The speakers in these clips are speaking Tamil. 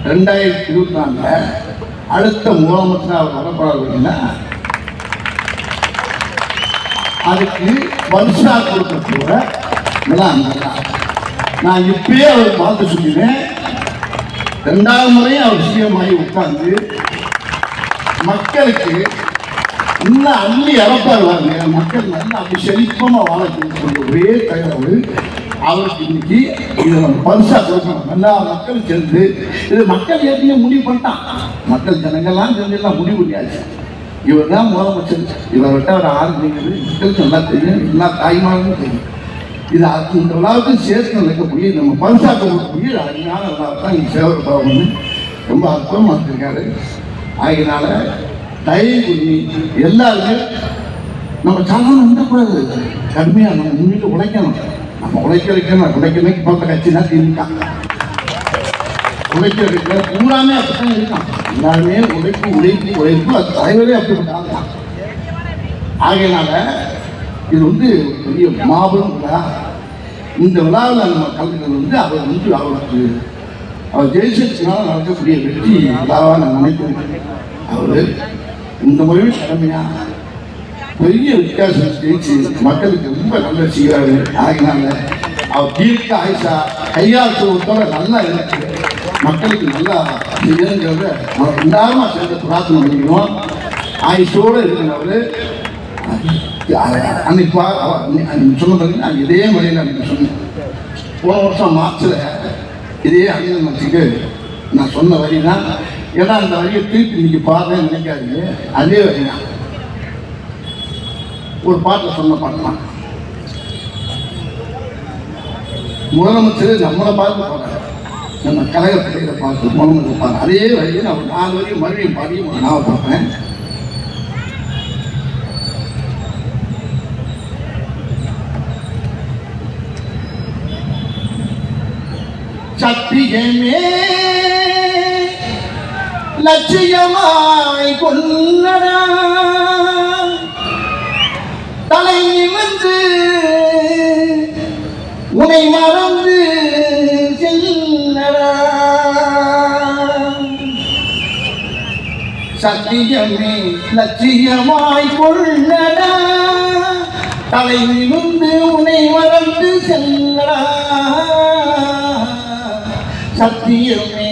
2024 அடுத்த முதலமைச்சர் அவர் வரப்படாதுன்னா அதுக்கு வருஷா கொடுக்க கூட நான் இப்பயே அவர் பார்த்து சொல்லிடுறேன். 2வது முறையும் அவர் சிஎம் ஆகி உட்கார்ந்து மக்களுக்கு இன்னும் அள்ளி இறப்பார் வாங்க. மக்கள் நல்லா அப்படி செழிப்பமா வாழக்கூடிய ஒரே தகவல் அவருக்கு இன்னைக்கு இதை நம்ம பரிசா கொடுக்கணும். எல்லா மக்களும் சேர்ந்து இது மக்கள் ஏற்கனவே முடிவு பண்ணிட்டான். மக்கள் ஜனங்கள்லாம் சேர்ந்து எல்லாம் முடிவு பண்ணியாச்சு. இவர் தான் முதலமைச்சர். இவரை விட்ட ஒரு ஆரம்பிக்கிறது மக்களுக்கு நல்லா தெரியும், எல்லா தாய்மார்களும் தெரியும். இது இந்த விழாவுக்கு சேர்த்து நடக்கக்கூடிய நம்ம பரிசா கொடுக்கக்கூடிய அருமையான விழாவை தான் இங்கே சேவை பாவம்னு ரொம்ப அற்புதமாக இருக்காரு. ஆகினால தயவு பண்ணி எல்லாருமே நம்ம சாதாரண வந்துடக்கூடாது. கடுமையாக நம்ம முன்னிட்டு உழைக்கணும். நம்ம உழைக்கிறதுக்கு பார்த்த கட்சினா திமுக உழைக்கிறதுக்கு பூராமே அப்படித்தான் இருக்கான். எல்லாருமே உழைப்பு அது தலைவரே அப்படிப்பட்டாங்க. ஆகையினால இது வந்து பெரிய மாபெரும் விழா. இந்த விழாவில் நம்ம கலந்துக்கிறது அவருக்கு அவர் ஜெயிச்சதுனால நடக்கக்கூடிய வெற்றி விழாவாக நான் நினைக்கிறேன். அவர் இந்த முறையும் கடமையாக பெரிய வித்தியாசம் ஜெயிச்சு மக்களுக்கு ரொம்ப நல்ல செய்கிறாரு. ஆகினால அவர் தீர்க்க ஆயுஷா கையால் சொல்வதோட நல்லா இருக்கு. மக்களுக்கு நல்லா செய்யணுங்கிறத அவர் ரெண்டாயிரமா சேர்ந்து பிரார்த்தனை பண்ணிக்கிறோம். ஆயுஷோடு இருக்கிறவர் அன்னைக்கு சொன்னது நான் இதே முறையில் அன்னைக்கு சொன்னேன். போன வருஷம் மார்ச்சில் இதே அணியில் வச்சுக்கு நான் சொன்ன வரி தான். ஏன்னா அந்த வரியை திருப்பி இன்னைக்கு பார்த்தேன்னு நினைக்காதீங்க. அதே வரி தான் ஒரு பாட்டில் சொன்ன பாட்டுலாம். முதலமைச்சர் நம்மளை பார்த்து போறாரு, நம்ம கழகத்திலே பார்த்து முதலமைச்சர் பாரு. அதே வழியை நான் 4 வரையும் மறுபடியும் பாடியும் நான் பார்ப்பேன். சத்தியமே லட்சியமாய் கொள்ளடா, தலை நிமிர்ந்து உனை மறந்து செல்லடா. சத்தியமே லட்சியமாய் கொள்ளடா, தலை நிமிர்ந்து உனை மறந்து செல்லடா. சத்தியமே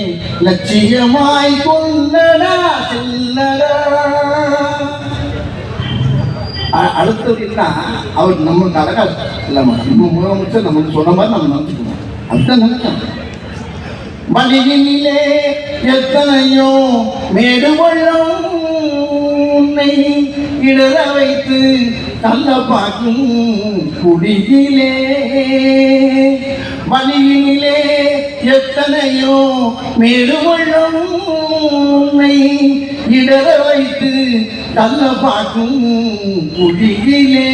லட்சியமாய் கொள்ளடா செல்லடா. அடுத்ததுன்னா அவர் நம்மளுக்கு அழகா இல்லாம நம்ம முதலமைச்சர் நம்மளுக்கு சொன்ன மாதிரி நம்ம நினைச்சுக்கணும். அதுதான் நினைக்கணும். வழியிலே எத்தனையோ மேடு பள்ளம் உன்னை இடர வைத்து தள்ள பார்க்கும் குடியிலே. வழியிலே எத்தனையோ மேடு பள்ளம் உன்னை இடர வைத்து தள்ள பார்க்கும் குடியிலே.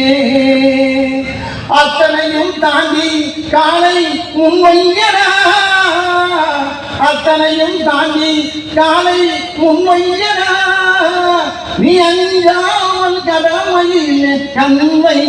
அத்தனையும் தாண்டி காலை உண்மையடா, அத்தனையும் தாண்டி காலை உண்மையடா. நீ அஞ்சாமல் கடமையில் கண்மை